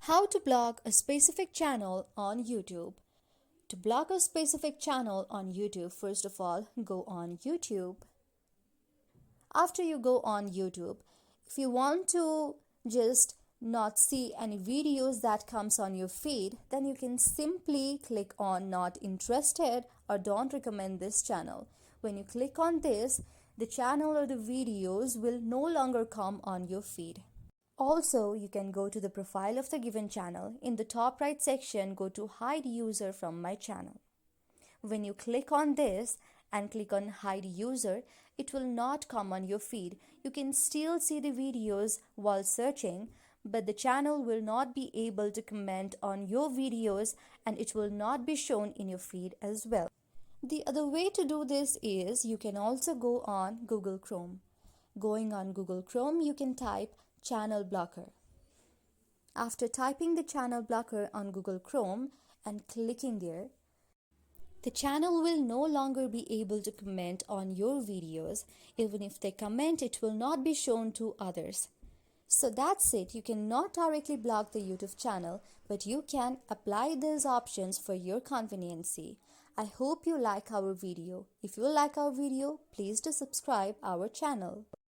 How to block a specific channel on YouTube. To block a specific channel on YouTube, first of all, go on YouTube. After you go on YouTube, if you want to just not see any videos that comes on your feed, then you can simply click on not interested or don't recommend this channel. When you click on this, the channel or the videos will no longer come on your feed. Also, you can go to the profile of the given channel. In the top right section, go to hide user from my channel. When you click on this and click on hide user, it will not come on your feed. You can still see the videos while searching, but the channel will not be able to comment on your videos and it will not be shown in your feed as well. The other way to do this is you can also go on Google Chrome. Going on Google Chrome, you can type channel blocker. After typing the channel blocker on Google Chrome and clicking there, the channel will no longer be able to comment on your videos. Even if they comment, it will not be shown to others. So that's it. You cannot directly block the YouTube channel, but you can apply these options for your conveniency. I hope you like our video. If you like our video, please do subscribe our channel.